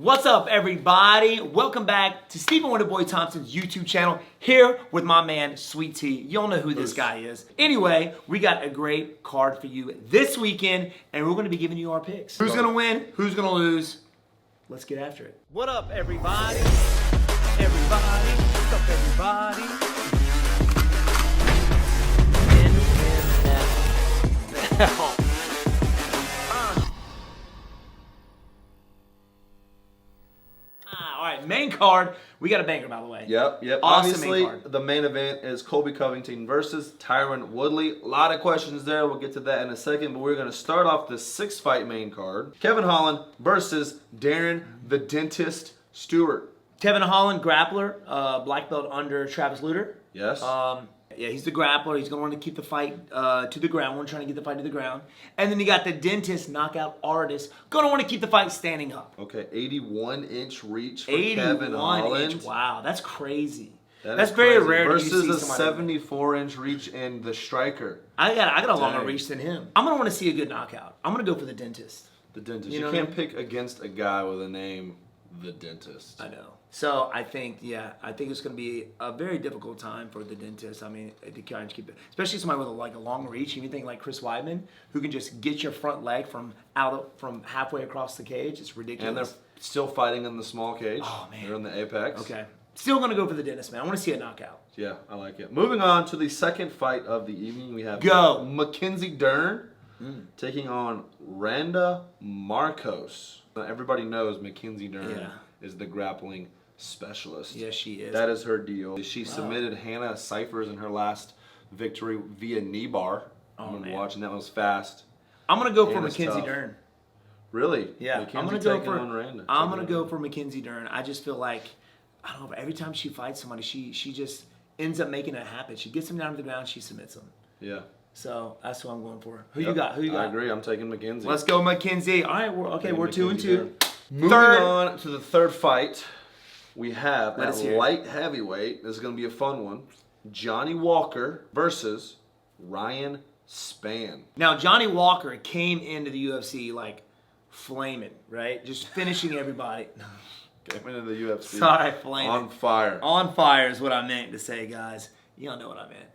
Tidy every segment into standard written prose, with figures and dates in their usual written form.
What's up, everybody? Welcome back to Stephen Wonderboy Thompson's YouTube channel, here with my man, Sweet T. Y'all know who this guy is. Anyway, we got a great card for you this weekend, and we're going to be giving you our picks. Who's going to win? Who's going to lose? Let's get after it. What up, everybody? What's up, everybody? All right, main card. We got a banger, by the way. Yep. Awesome. Obviously, main card. the main event is Colby Covington versus Tyron Woodley. A lot of questions there. We'll get to that in a second, but we're going to start off the 6-fight main card. Kevin Holland versus Darren, the Dentist Stewart. Kevin Holland, grappler, black belt under Travis Lutter. Yes. Yeah, he's the grappler. He's going to want to keep the fight to the ground. We're trying to get the fight to the ground. And then you got the dentist, knockout artist, going to want to keep the fight standing up. Okay, 81-inch reach for Kevin Holland. Inch. Wow, that's crazy. That's very crazy. rare versus to see a 74-inch reach in the striker. I got a longer reach than him. I'm going to want to see a good knockout. I'm going to go for the dentist. The Dentist. You know can't pick against a guy with a name, the Dentist. I know. So I think it's going to be a very difficult time for the dentist. I mean, to kind of keep it, especially somebody with a long reach. Anything like Chris Weidman, who can just get your front leg from halfway across the cage. It's ridiculous. And they're still fighting in the small cage. Oh man, they're in the apex. Okay, still going to go for the dentist, man. I want to see a knockout. Yeah, I like it. Moving on to the second fight of the evening, we have Mackenzie Dern taking on Randa Markos. Now, everybody knows Mackenzie Dern is the grappling specialist. Yes, she is. That is her deal. She submitted Hannah Cyphers in her last victory via knee bar. I remember watching that. Was fast. I'm gonna go for Mackenzie Dern. Really? Yeah, Mackenzie I'm gonna go for Randa. I'm gonna go for Mackenzie Dern. I just feel like I don't know. Every time she fights somebody, she just ends up making it happen. She gets him down to the ground. She submits him. Yeah. So that's what I'm going for. Who you got? I agree. I'm taking Mackenzie. Let's go, Mackenzie. All right, we're 2-2. Moving on to the third fight, we have at hear it. light heavyweight. This is going to be a fun one. Johnny Walker versus Ryan Spann. Now, Johnny Walker came into the UFC like flaming, right? Just finishing everybody. Came into the UFC. Sorry, flaming. On fire. On fire is what I meant to say, guys. You don't know what I meant.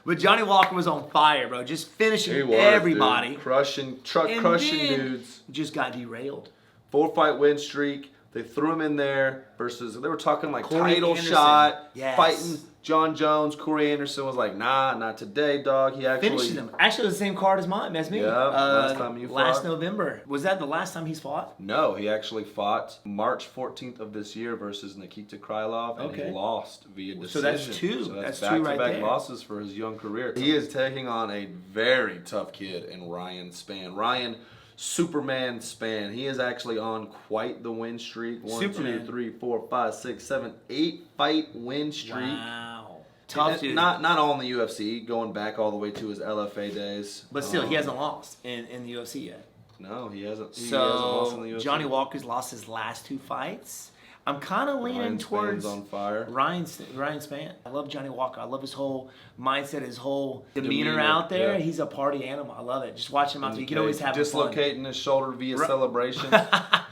But Johnny Walker was on fire, bro. Just finishing everybody. Dude. Crushing dudes. Just got derailed. 4-fight win streak. They threw him in there versus, they were talking like Corey title Anderson. shot, Yes. fighting John Jones. Corey Anderson was like, nah, not today, dog. He actually finishing him. Actually, it was the same card as me. Yeah, last time you fought. Last November. Was that the last time he's fought? No, he actually fought March 14th of this year versus Nikita Krylov, and he lost via decision. So that's two. So that's two right back-to-back there. losses for his young career. He is taking on a very tough kid in Ryan Spann. Ryan Superman Spann. He is actually on quite the win streak. 1, 2, 3, 4, 5, 6, 7, 8-fight win streak. Wow. Tough dude. Not all in the UFC, going back all the way to his LFA days. But still, he hasn't lost in the UFC yet. No, he hasn't. He So hasn't lost in the UFC. Johnny Walker's lost his last 2 fights. I'm kind of leaning towards on fire. Ryan Spann. I love Johnny Walker. I love his whole mindset, his whole demeanor out there. Yeah. He's a party animal. I love it. Just watching him out there. You can always have dislocating his shoulder via celebration. The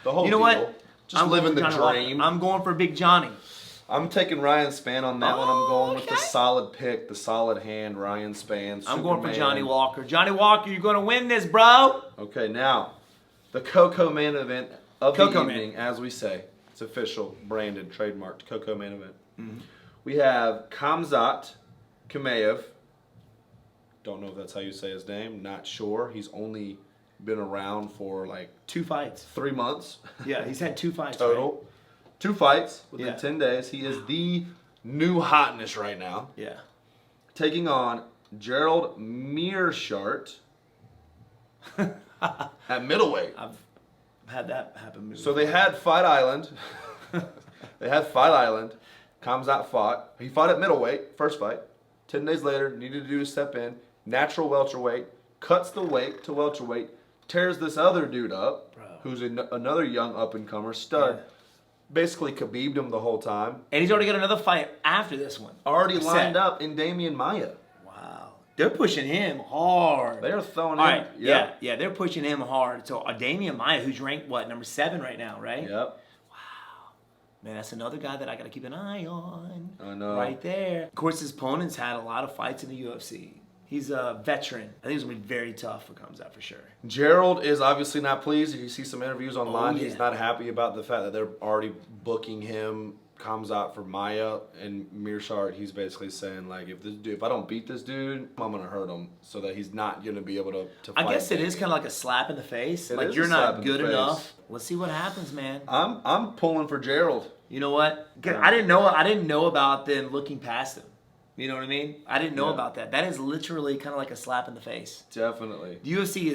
whole You know deal. what? Just living the dream. I'm going for Big Johnny. I'm taking Ryan Spann on that one. I'm going with the solid pick, the solid hand, Ryan Spann. I'm going for Johnny Walker. Johnny Walker, you're going to win this, bro. Okay, now, the Coco main event of the evening, as we say. It's official, branded, trademarked, Coco main event. We have Khamzat Chimaev. Don't know if that's how you say his name. Not sure. He's only been around for like 2 fights. 3 months. Yeah, he's had 2 fights total. Right? 2 fights within 10 days. He is the new hotness right now. Yeah. Taking on Gerald Meerschaert at middleweight. I've had that happen. So they had Fight Island. Khamzat fought. He fought at middleweight, first fight. 10 days later, needed to do a step in. Natural welterweight. Cuts the weight to welterweight. Tears this other dude up, who's another young up-and-comer, stud. Yeah. Basically Khabib'd him the whole time. And he's already got another fight after this one. Already lined up in Damian Maia. Wow. They're pushing him hard. They're throwing All him. right, yeah, they're pushing him hard. So Damian Maia, who's ranked, what, number 7 right now, right? Yep. Man, that's another guy that I got to keep an eye on. I know. Right there. Of course, his opponent's had a lot of fights in the UFC. He's a veteran. I think it's going to be very tough for Khamzat for sure. Gerald is obviously not pleased. If you see some interviews online, yeah. he's not happy about the fact that they're already booking him, Khamzat, for Maia. And Meerschaert, he's basically saying, like, if I don't beat this dude, I'm going to hurt him so that he's not going to be able to fight. I guess it is kind of like a slap in the face. It like, is you're a slap not in good the face. enough. Let's see what happens, man. I'm pulling for Gerald. You know what? I didn't know about them looking past him. You know what I mean? I didn't know about that. That is literally kind of like a slap in the face. Definitely. The UFC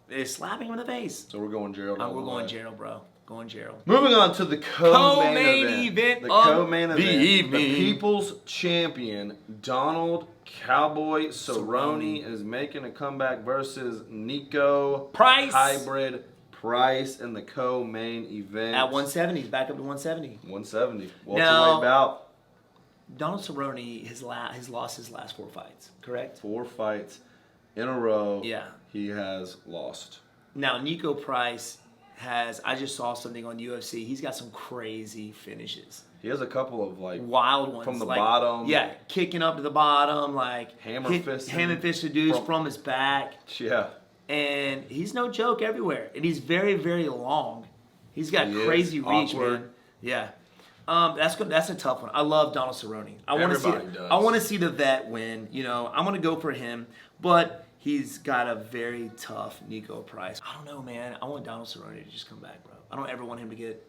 is slapping him in the face. So we're going Gerald. We're going Gerald, bro. Going Gerald. Moving on to the co-main event. The co-main event. evening. The People's Champion, Donald Cowboy Cerrone, is making a comeback versus Niko Price. Hybrid Price in the co-main event. At 170. He's back up to 170. 170. Now- Welterweight bout. Donald Cerrone has lost his last 4 fights, correct? 4 fights in a row. Yeah. He has lost. Now, Niko Price I just saw something on UFC. He's got some crazy finishes. He has a couple of Wild ones. from the like, bottom. Yeah, kicking up to the bottom, like Hammer fisted dudes from his back. Yeah. And he's no joke everywhere. And he's very, very long. He's got crazy reach, awkward. man. Yeah. That's a tough one. I love Donald Cerrone. I want to see the vet win. You know, I'm going to go for him, but he's got a very tough Niko Price. I don't know, man. I want Donald Cerrone to just come back, bro. I don't ever want him to get.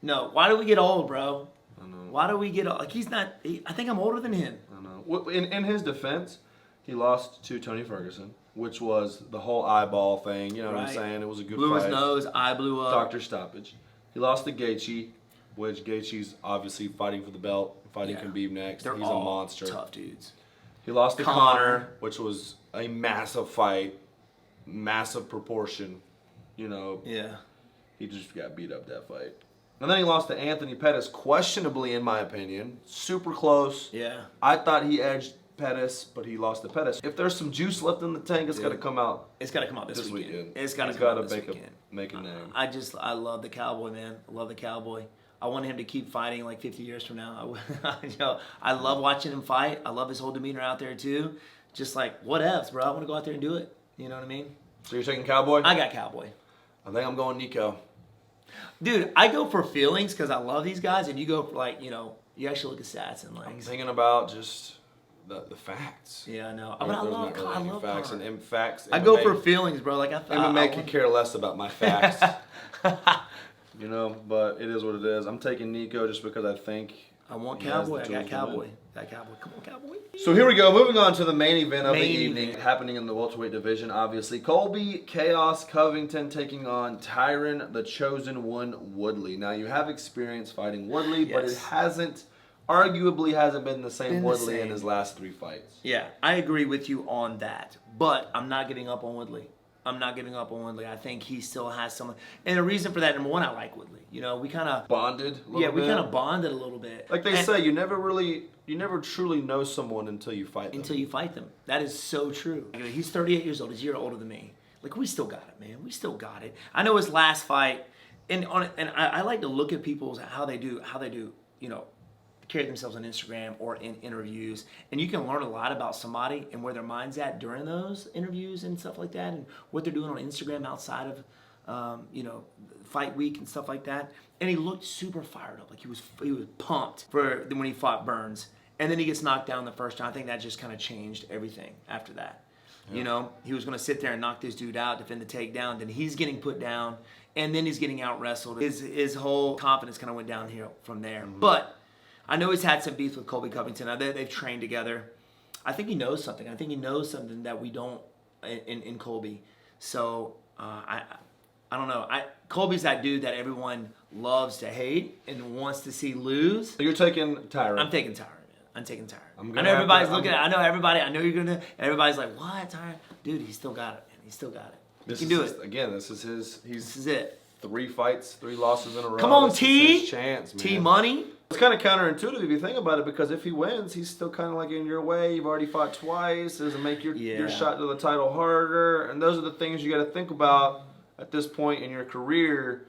No, why do we get old, bro? I know. Why do we get old? Like he's not. I think I'm older than him. I know. Well, in his defense, he lost to Tony Ferguson, which was the whole eyeball thing. You know what I'm saying? It was a good Blew fight. his nose, eye blew up. Doctor stoppage. He lost to Gaethje, which Gaethje's obviously fighting for the belt, fighting Khabib next. They're He's all a monster. tough dudes. He lost to Conor. Conor, which was a massive fight, massive proportion. You know, Yeah. he just got beat up that fight. And then he lost to Anthony Pettis, questionably in my opinion. Super close. Yeah. I thought he edged Pettis, but he lost to Pettis. If there's some juice left in the tank, it's got to come out It's got to come out this weekend. weekend. It's got to He's come out gotta this weekend. make a name. I love the Cowboy, man. I love the Cowboy. I want him to keep fighting like 50 years from now. I love watching him fight. I love his whole demeanor out there too. Just like, what else, bro? I want to go out there and do it. You know what I mean? So you're taking Cowboy? I got Cowboy. I think I'm going Niko. Dude, I go for feelings because I love these guys, and you go for like, you actually look at stats and like. I'm thinking about just the facts. Yeah, I know. There's But I not love really any Conor. facts and facts. I go for feelings, bro. Like I MMA could care less about my facts. But it is what it is. I'm taking Niko just because I think I want he has Cowboy. the I got tools to Cowboy. win. Got Cowboy. Come on, Cowboy. So here we go. Moving on to the main event of the Main evening, event. happening in the welterweight division. Obviously, Colby Chaos Covington taking on Tyron, the chosen one, Woodley. Now you have experience fighting Woodley, but it arguably hasn't been the same Woodley in his last 3 fights. Yeah, I agree with you on that. But I'm not giving up on Woodley. I think he still has some. And the reason for that, number one, I like Woodley. We kind of Bonded a little bit. we kind of bonded a little bit. Like they say, you never truly know someone until you fight them. Until you fight them. That is so true. He's 38 years old. He's a year older than me. Like, we still got it, man. We still got it. I know his last fight, and I like to look at people's how they do, carry themselves on Instagram or in interviews, and you can learn a lot about somebody and where their mind's at during those interviews and stuff like that, and what they're doing on Instagram outside of, fight week and stuff like that. And he looked super fired up, like he was pumped for when he fought Burns, and then he gets knocked down the first time. I think that just kind of changed everything after that. Yeah. He was going to sit there and knock this dude out, defend the takedown. Then he's getting put down, and then he's getting out wrestled. His whole confidence kind of went downhill from there. Mm-hmm. But I know he's had some beef with Colby Covington. They've trained together. I think he knows something. I think he knows something that we don't in Colby. So I don't know. Colby's that dude that everyone loves to hate and wants to see lose. So you're taking Tyron. I'm taking Tyron, man. I'm taking Tyron. I know everybody's looking at it. I know everybody. I know you're going to. Everybody's like, what, Tyron? Dude, he still got it, man. He still got it. He can do it. Again, this is his. This is it. 3 fights, 3 losses in a row. Come on, This is T. his chance, man. T Money. It's kind of counterintuitive if you think about it, because if he wins, he's still kind of like in your way. You've already fought twice. Does it make your shot to the title harder? And those are the things you got to think about at this point in your career.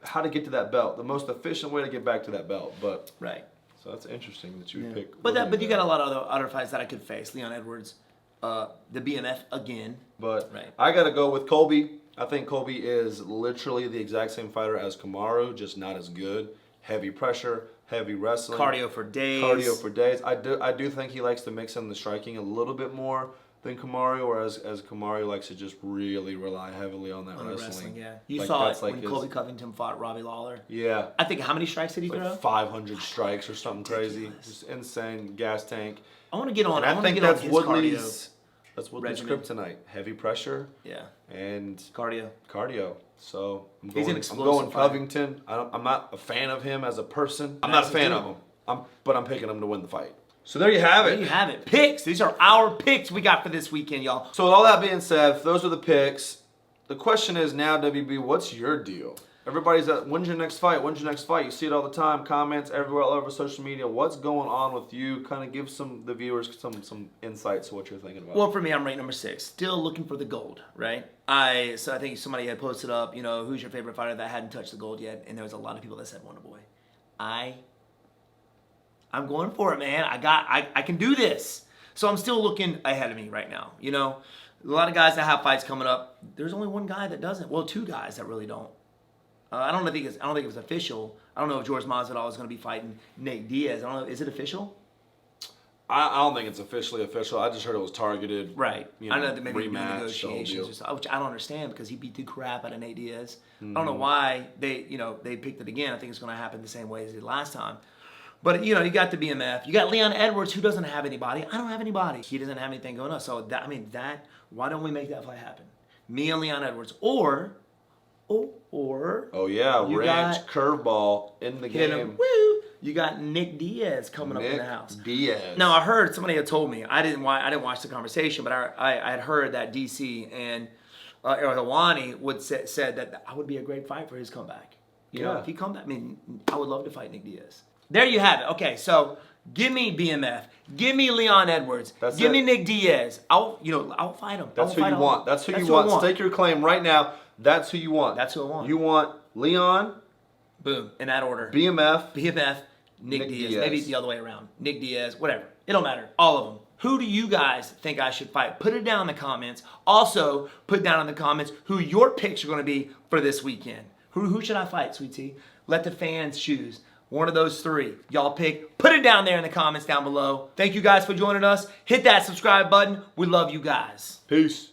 How to get to that belt, the most efficient way to get back to that belt. But right. So that's interesting that you would pick. But you got a lot of other fights that I could face. Leon Edwards, the BMF again. But I got to go with Colby. I think Colby is literally the exact same fighter as Kamaru, just not as good. Heavy pressure, heavy wrestling. Cardio for days. I do think he likes to mix in the striking a little bit more than Kamaru, whereas Kamaru likes to just really rely heavily on that wrestling. Yeah. You saw it when Colby Covington fought Robbie Lawler. Yeah. I think, how many strikes did he throw? 500 strikes or something crazy. Just insane gas tank. I want to get on. And I think that's Woodley's. That's Woodley's regimen. kryptonite. Heavy pressure. Yeah. And cardio. So I'm He's an going explosive Covington. I'm not a fan of him as a person. I'm not a fan of him. But I'm picking him to win the fight. So there you have it. There you have it. Picks. These are our picks we got for this weekend, y'all. So with all that being said, those are the picks. The question is now, WB, what's your deal? Everybody's at, when's your next fight? When's your next fight? You see it all the time. Comments everywhere, all over social media. What's going on with you? Kind of give the viewers some insights to what you're thinking about. Well, for me, I'm ranked number 6. Still looking for the gold, right? So I think somebody had posted up, who's your favorite fighter that hadn't touched the gold yet? And there was a lot of people that said Wonderboy. I'm going for it, man. I can do this. So I'm still looking ahead of me right now. A lot of guys that have fights coming up. There's only one guy that doesn't. Well, 2 guys that really don't. I don't think it was official. I don't know if George Masvidal is going to be fighting Nate Diaz. I don't know. Is it official? I don't think it's officially official. I just heard it was targeted. Right. I know that maybe rematch, negotiations or something, which I don't understand because he beat the crap out of Nate Diaz. I don't know why they picked it again. I think it's going to happen the same way as it did last time. But, you got the BMF. You got Leon Edwards, who doesn't have anybody. I don't have anybody. He doesn't have anything going on. So, why don't we make that fight happen? Me and Leon Edwards. Or oh, yeah, ranch curveball in the game. Woo! You got Nick Diaz coming up in the house. Diaz. Now, I heard, somebody had told me, I didn't watch the conversation, but I had heard that DC and Hawani said that I would be a great fight for his comeback. If he come back, I would love to fight Nick Diaz. There you have it. Okay, so give me BMF. Give me Leon Edwards. Give me Nick Diaz. I'll fight him. That's who you want. That's who you want. Stake your claim right now. That's who you want. That's who I want. You want Leon. Boom. In that order. BMF. Nick Diaz. Maybe the other way around. Nick Diaz. Whatever. It don't matter. All of them. Who do you guys think I should fight? Put it down in the comments. Also, put down in the comments who your picks are going to be for this weekend. Who should I fight, Sweet Tea? Let the fans choose. One of those 3. Y'all pick. Put it down there in the comments down below. Thank you guys for joining us. Hit that subscribe button. We love you guys. Peace.